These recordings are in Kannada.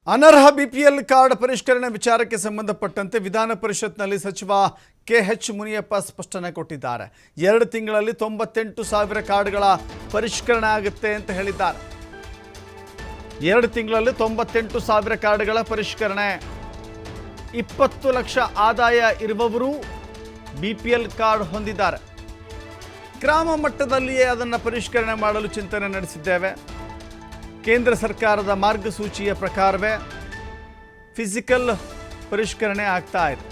ಅನರ್ಹ ಬಿಪಿಎಲ್ ಕಾರ್ಡ್ ಪರಿಷ್ಕರಣೆ ವಿಚಾರಕ್ಕೆ ಸಂಬಂಧಪಟ್ಟಂತೆ ವಿಧಾನ ಪರಿಷತ್ನಲ್ಲಿ ಸಚಿವ ಕೆಎಚ್ ಮುನಿಯಪ್ಪ ಸ್ಪಷ್ಟನೆ ಕೊಟ್ಟಿದ್ದಾರೆ. 2 ತಿಂಗಳಲ್ಲಿ 98,000 ಕಾರ್ಡ್ಗಳ ಪರಿಷ್ಕರಣೆ ಆಗುತ್ತೆ ಅಂತ ಹೇಳಿದ್ದಾರೆ. 2 ತಿಂಗಳಲ್ಲಿ 98,000 ಕಾರ್ಡ್ಗಳ ಪರಿಷ್ಕರಣೆ. 20 ಲಕ್ಷ ಆದಾಯ ಇರುವವರು ಬಿಪಿಎಲ್ ಕಾರ್ಡ್ ಹೊಂದಿದ್ದಾರೆ. ಗ್ರಾಮ ಮಟ್ಟದಲ್ಲಿಯೇ ಅದನ್ನು ಪರಿಷ್ಕರಣೆ ಮಾಡಲು ಚಿಂತನೆ ನಡೆಸಿದ್ದೇವೆ. ಕೇಂದ್ರ ಸರ್ಕಾರದ ಮಾರ್ಗಸೂಚಿಯ ಪ್ರಕಾರವೇ ಫಿಸಿಕಲ್ ಪರಿಷ್ಕರಣೆ ಆಗ್ತಾ ಇದೆ.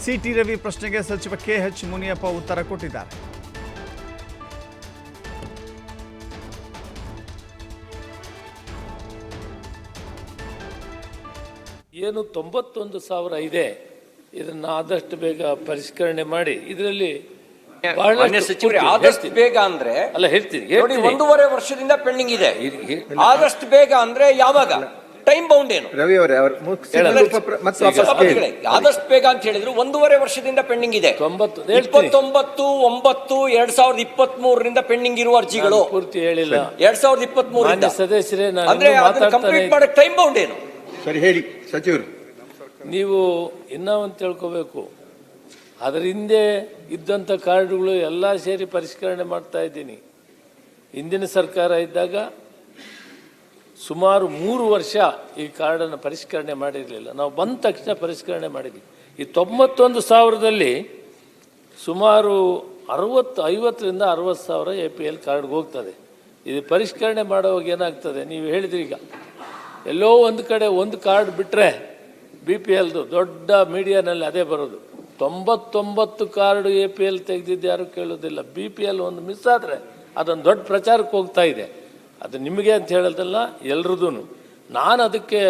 ಸಿಟಿ ರವಿ ಪ್ರಶ್ನೆಗೆ ಸಚಿವ ಕೆಎಚ್ ಮುನಿಯಪ್ಪ ಉತ್ತರ ಕೊಟ್ಟಿದ್ದಾರೆ. ಏನು 91,000 ಇದೆ, ಇದನ್ನ ಆದಷ್ಟು ಬೇಗ ಪರಿಷ್ಕರಣೆ ಮಾಡಿ ಇದರಲ್ಲಿ ಆದಷ್ಟು ಬೇಗ ಅಂದ್ರೆ ಅಲ್ಲ ಹೇಳ್ತೀನಿ 1.5 ವರ್ಷದಿಂದ ಪೆಂಡಿಂಗ್ ಇದೆ. ಆದಷ್ಟು ಬೇಗ ಅಂದ್ರೆ ಯಾವಾಗ? ಟೈಮ್ ಬೌಂಡ್ ಏನು? ರವಿ ಅವರೇ ಆದಷ್ಟು ಬೇಗ ಅಂತ ಹೇಳಿದ್ರು 1.5 ವರ್ಷದಿಂದ ಪೆಂಡಿಂಗ್ ಇದೆ. 29/9/2023 ಪೆಂಡಿಂಗ್ ಇರುವ ಅರ್ಜಿಗಳು ಪೂರ್ತಿ ಹೇಳಿಲ್ಲ. 2023 ಸದಸ್ಯರೇ ಅಂದ್ರೆ ಕಂಪ್ಲೀಟ್ ಮಾಡಕ್ಕೆ ಟೈಮ್ ಬೌಂಡ್ ಏನು? ಸರಿ ಹೇಳಿ ಸಚಿವರು. ನೀವು ಇನ್ನೂ ಒಂದು ತಿಳ್ಕೋಬೇಕು, ಅದರ ಹಿಂದೆ ಇದ್ದಂಥ ಕಾರ್ಡ್ಗಳು ಎಲ್ಲ ಸೇರಿ ಪರಿಷ್ಕರಣೆ ಮಾಡ್ತಾ ಇದ್ದೀನಿ. ಹಿಂದಿನ ಸರ್ಕಾರ ಇದ್ದಾಗ ಸುಮಾರು 3 ವರ್ಷ ಈ ಕಾರ್ಡನ್ನು ಪರಿಷ್ಕರಣೆ ಮಾಡಿರಲಿಲ್ಲ. ನಾವು ಬಂದ ತಕ್ಷಣ ಪರಿಷ್ಕರಣೆ ಮಾಡಿದ್ವಿ. ಈ 91,000ದಲ್ಲಿ ಸುಮಾರು 50ರಿಂದ 60,000 APL ಕಾರ್ಡ್ಗೆ ಹೋಗ್ತದೆ. ಇದು ಪರಿಷ್ಕರಣೆ ಮಾಡೋವಾಗ ಏನಾಗ್ತದೆ, ನೀವು ಹೇಳಿದ್ರಿ ಈಗ ಎಲ್ಲೋ ಒಂದು ಕಡೆ ಒಂದು ಕಾರ್ಡ್ ಬಿಟ್ಟರೆ BPLದು ದೊಡ್ಡ ಮೀಡಿಯಾನಲ್ಲಿ ಅದೇ ಬರೋದು. 99 ಕಾರ್ಡು APL ತೆಗೆದಿದ್ದು ಯಾರು ಕೇಳೋದಿಲ್ಲ. BPL ಒಂದು ಮಿಸ್ ಆದರೆ ಅದೊಂದು ದೊಡ್ಡ ಪ್ರಚಾರಕ್ಕೆ ಹೋಗ್ತಾ ಇದೆ. ಅದು ನಿಮಗೆ ಅಂತ ಹೇಳೋದಲ್ಲ, ಎಲ್ರದೂ. ನಾನು ಅದಕ್ಕೆ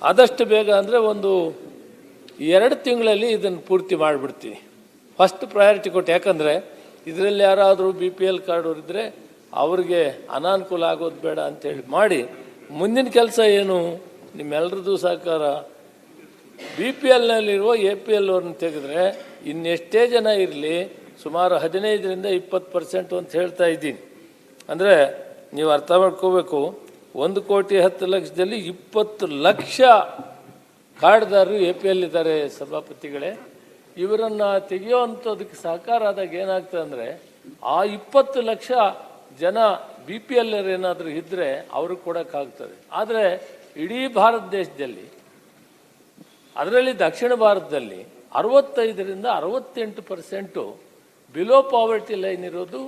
ಆದಷ್ಟು ಬೇಗ ಅಂದರೆ ಒಂದು 2 ತಿಂಗಳಲ್ಲಿ ಇದನ್ನು ಪೂರ್ತಿ ಮಾಡಿಬಿಡ್ತೀನಿ. ಫಸ್ಟ್ ಪ್ರಯಾರಿಟಿ ಕೊಟ್ಟು, ಯಾಕಂದರೆ ಇದರಲ್ಲಿ ಯಾರಾದರೂ BPL ಕಾರ್ಡ್ ಇದ್ದರೆ ಅವ್ರಿಗೆ ಅನಾನುಕೂಲ ಆಗೋದು ಬೇಡ ಅಂತೇಳಿ ಮಾಡಿ ಮುಂದಿನ ಕೆಲಸ ಏನು, ನಿಮ್ಮೆಲ್ಲರದ್ದು ಸಹಕಾರ. BPLನಲ್ಲಿರುವ APL ಅವ್ರನ್ನ ತೆಗೆದ್ರೆ ಇನ್ನೆಷ್ಟೇ ಜನ ಇರಲಿ ಸುಮಾರು 15ರಿಂದ 20% ಅಂತ ಹೇಳ್ತಾ ಇದ್ದೀನಿ. ಅಂದರೆ ನೀವು ಅರ್ಥ ಮಾಡ್ಕೋಬೇಕು, 1,10,00,000ದಲ್ಲಿ 20 ಲಕ್ಷ ಕಾರ್ಡ್ದಾರರು APL ಇದ್ದಾರೆ ಸಭಾಪತಿಗಳೇ. ಇವರನ್ನು ತೆಗೆಯುವಂಥದಕ್ಕೆ ಸಹಕಾರ ಆದಾಗ ಏನಾಗ್ತದೆ ಅಂದರೆ ಆ 20 ಲಕ್ಷ ಜನ BPL ಏನಾದರೂ ಇದ್ದರೆ ಅವ್ರಿಗೆ ಕೊಡೋಕ್ಕಾಗ್ತದೆ. ಆದರೆ ಇಡೀ ಭಾರತ ದೇಶದಲ್ಲಿ, ಅದರಲ್ಲಿ ದಕ್ಷಿಣ ಭಾರತದಲ್ಲಿ 65ರಿಂದ 68% ಬಿಲೋ ಪಾವರ್ಟಿ ಲೈನ್ ಇರೋದು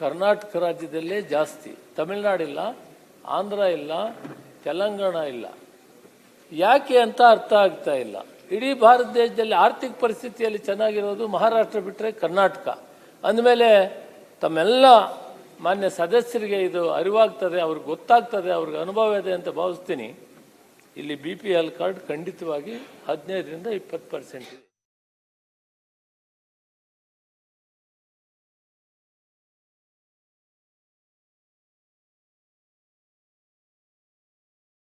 ಕರ್ನಾಟಕ ರಾಜ್ಯದಲ್ಲೇ ಜಾಸ್ತಿ. ತಮಿಳುನಾಡಿಲ್ಲ, ಆಂಧ್ರ ಇಲ್ಲ, ತೆಲಂಗಾಣ ಇಲ್ಲ. ಯಾಕೆ ಅಂತ ಅರ್ಥ ಆಗ್ತಾ ಇಲ್ಲ. ಇಡೀ ಭಾರತ ದೇಶದಲ್ಲಿ ಆರ್ಥಿಕ ಪರಿಸ್ಥಿತಿಯಲ್ಲಿ ಚೆನ್ನಾಗಿರೋದು ಮಹಾರಾಷ್ಟ್ರ ಬಿಟ್ಟರೆ ಕರ್ನಾಟಕ. ಅಂದಮೇಲೆ ತಮ್ಮೆಲ್ಲ ಮಾನ್ಯ ಸದಸ್ಯರಿಗೆ ಇದು ಅರಿವಾಗ್ತದೆ, ಅವ್ರಿಗೆ ಗೊತ್ತಾಗ್ತದೆ, ಅವ್ರಿಗೆ ಅನುಭವ ಇದೆ ಅಂತ ಭಾವಿಸ್ತೀನಿ. ಇಲ್ಲಿ BPL ಕಾರ್ಡ್ ಖಂಡಿತವಾಗಿ 15ರಿಂದ 20% ಇದೆ.